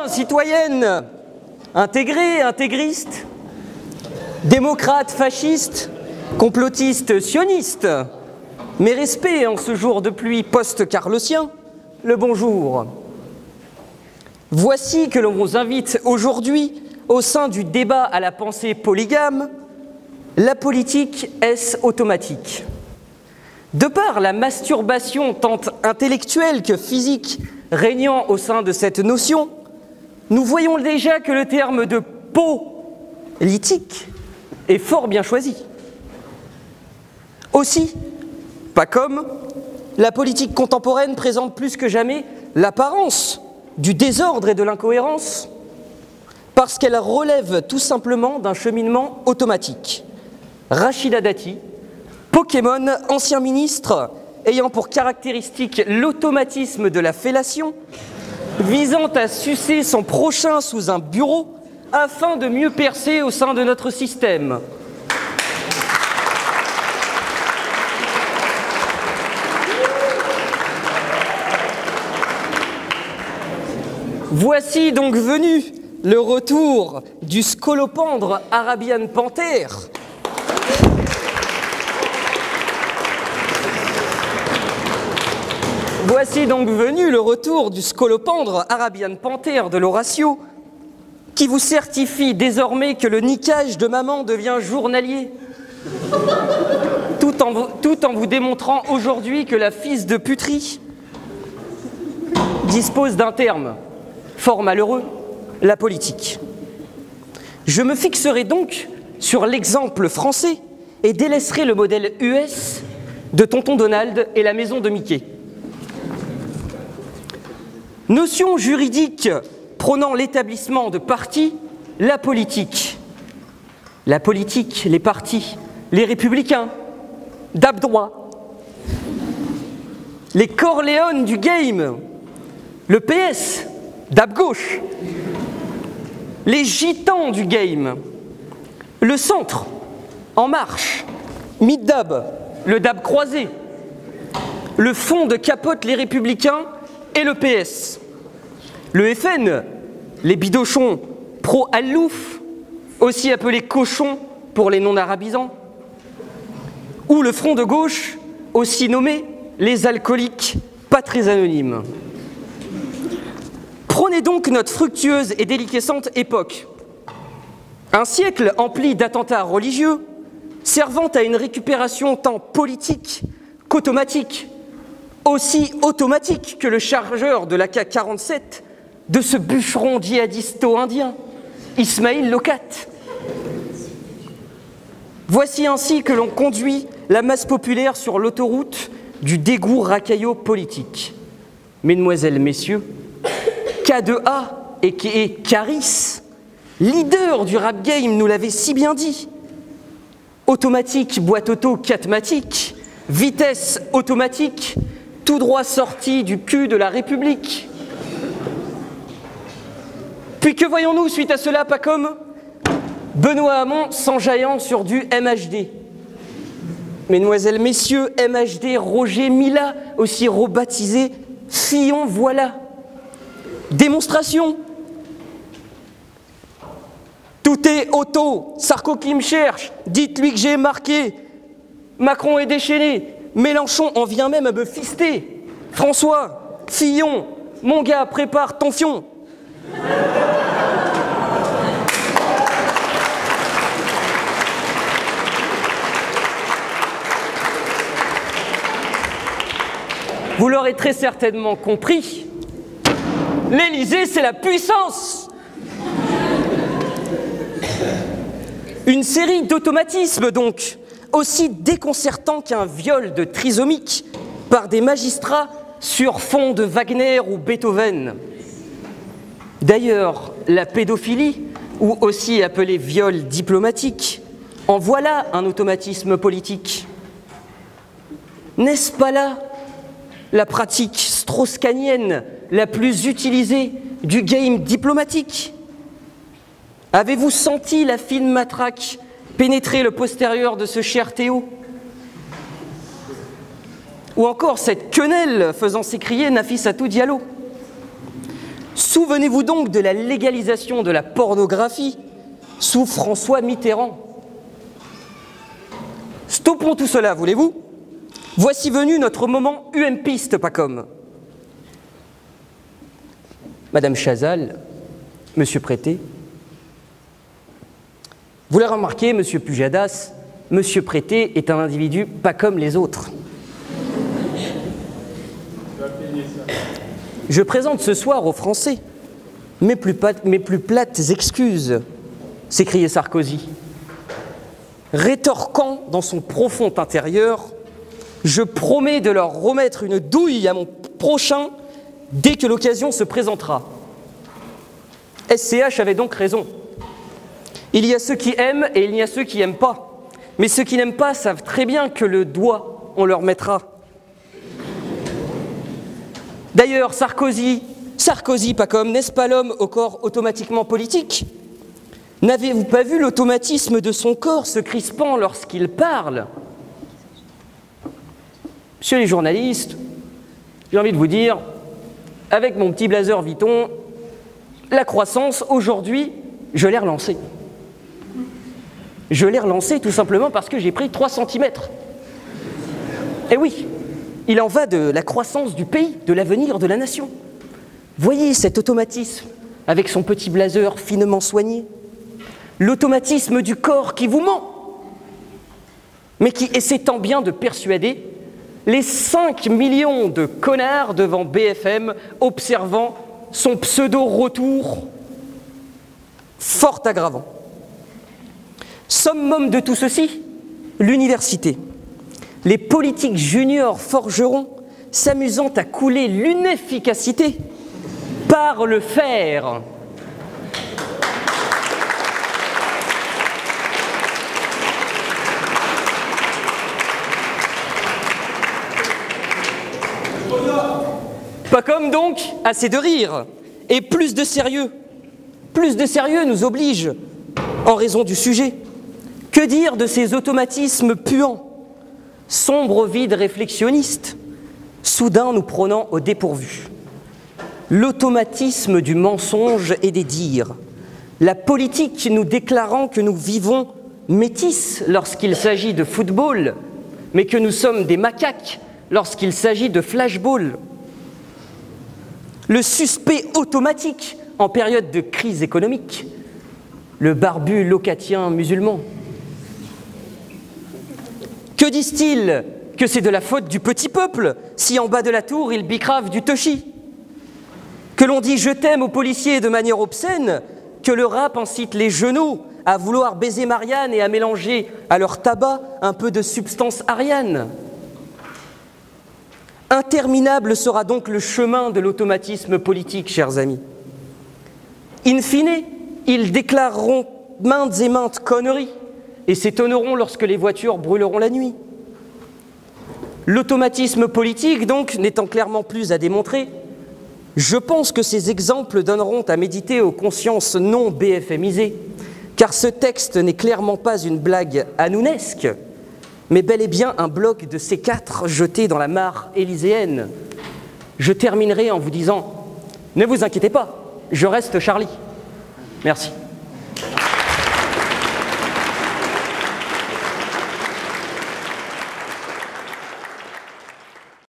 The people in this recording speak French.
citoyennes, intégrés, intégristes, démocrates, fascistes, complotistes, sionistes, mes respects en ce jour de pluie post-carlosien, le bonjour. Voici que l'on vous invite aujourd'hui, au sein du débat à la pensée polygame, la politique est-ce automatique? De par la masturbation tant intellectuelle que physique régnant au sein de cette notion, nous voyons déjà que le terme de politique est fort bien choisi. Aussi, pas comme, la politique contemporaine présente plus que jamais l'apparence du désordre et de l'incohérence, parce qu'elle relève tout simplement d'un cheminement automatique. Rachida Dati, Pokémon, ancien ministre, ayant pour caractéristique l'automatisme de la fellation, visant à sucer son prochain sous un bureau afin de mieux percer au sein de notre système. Voici donc venu le retour du scolopendre Arabian Panther. Voici donc venu le retour du scolopendre Arabian Panther de l'Horatio, qui vous certifie désormais que le niquage de maman devient journalier, tout en vous démontrant aujourd'hui que la fils de puterie dispose d'un terme fort malheureux, la politique. Je me fixerai donc sur l'exemple français et délaisserai le modèle US de Tonton Donald et la maison de Mickey. Notion juridique prônant l'établissement de partis, la politique. La politique, les partis, les républicains, d'ab droit. Les Corléones du game, le PS, d'ab gauche. Les gitans du game, le centre, En Marche, mid-dab, le dab croisé. Le fond de capote, les républicains et le PS. Le FN, les bidochons pro-Allouf, aussi appelés cochons pour les non-arabisants. Ou le front de gauche, aussi nommé les alcooliques pas très anonymes. Prenez donc notre fructueuse et déliquescente époque. Un siècle empli d'attentats religieux, servant à une récupération tant politique qu'automatique, aussi automatique que le chargeur de l'AK-47 de ce bûcheron djihadisto-indien, Ismail Lokat. Voici ainsi que l'on conduit la masse populaire sur l'autoroute du dégoût racaillot politique. Mesdemoiselles, messieurs, K2A et Caris, leader du rap game, nous l'avait si bien dit. Automatique, boîte auto, catmatique, vitesse automatique, tout droit sorti du cul de la République. Puis que voyons-nous suite à cela, pas comme Benoît Hamon s'enjaillant sur du MHD. Mesdemoiselles, messieurs, MHD, Roger Mila, aussi rebaptisé Fillon, voilà. Démonstration. Tout est auto. Sarko qui me cherche. Dites-lui que j'ai marqué. Macron est déchaîné. Mélenchon en vient même à me fister. François, Fillon, mon gars, prépare ton fion. Vous l'aurez très certainement compris, l'Élysée, c'est la puissance. Une série d'automatismes, donc, aussi déconcertants qu'un viol de trisomique par des magistrats sur fond de Wagner ou Beethoven. D'ailleurs, la pédophilie, ou aussi appelée viol diplomatique, en voilà un automatisme politique. N'est-ce pas là la pratique strauss-kahnienne la plus utilisée du game diplomatique? Avez-vous senti la fine matraque pénétrer le postérieur de ce cher Théo? Ou encore cette quenelle faisant s'écrier Nafissatou Diallo? Souvenez-vous donc de la légalisation de la pornographie sous François Mitterrand. Stoppons tout cela, voulez-vous? Voici venu notre moment UMPiste, pas comme. Madame Chazal, Monsieur Prété, vous l'avez remarqué, Monsieur Pujadas, Monsieur Prété est un individu pas comme les autres. Je présente ce soir aux Français mes plus plates excuses, s'écriait Sarkozy, rétorquant dans son profond intérieur: je promets de leur remettre une douille à mon prochain dès que l'occasion se présentera. SCH avait donc raison. Il y a ceux qui aiment et il y a ceux qui n'aiment pas. Mais ceux qui n'aiment pas savent très bien que le doigt, on leur mettra. D'ailleurs, Sarkozy, pas comme, n'est-ce pas l'homme au corps automatiquement politique? N'avez-vous pas vu l'automatisme de son corps se crispant lorsqu'il parle? Monsieur les journalistes, j'ai envie de vous dire, avec mon petit blazer Vuitton, la croissance, aujourd'hui, je l'ai relancée. Je l'ai relancée tout simplement parce que j'ai pris 3 cm. Et oui, il en va de la croissance du pays, de l'avenir de la nation. Voyez cet automatisme avec son petit blazer finement soigné. L'automatisme du corps qui vous ment, mais qui essaie tant bien de persuader les 5 millions de connards devant BFM observant son pseudo-retour fort aggravant. Summum de tout ceci, l'université. Les politiques juniors forgeront s'amusant à couler l'inefficacité par le fer. Pas comme donc, assez de rire, et plus de sérieux. Plus de sérieux nous oblige, en raison du sujet. Que dire de ces automatismes puants, sombres vides réflexionnistes, soudain nous prenant au dépourvu? L'automatisme du mensonge et des dires, la politique nous déclarant que nous vivons métis lorsqu'il s'agit de football, mais que nous sommes des macaques lorsqu'il s'agit de flashball. Le suspect automatique en période de crise économique, le barbu locatien musulman. Que disent-ils? Que c'est de la faute du petit peuple si en bas de la tour il bicrave du toshi? Que l'on dit « je t'aime » aux policiers de manière obscène? Que le rap incite les genoux à vouloir baiser Marianne et à mélanger à leur tabac un peu de substance ariane? Interminable sera donc le chemin de l'automatisme politique, chers amis. In fine, ils déclareront maintes et maintes conneries et s'étonneront lorsque les voitures brûleront la nuit. L'automatisme politique, donc, n'étant clairement plus à démontrer, je pense que ces exemples donneront à méditer aux consciences non BFMisées, car ce texte n'est clairement pas une blague hanounesque, mais bel et bien un bloc de C4 jeté dans la mare élyséenne. Je terminerai en vous disant, ne vous inquiétez pas, je reste Charlie. Merci.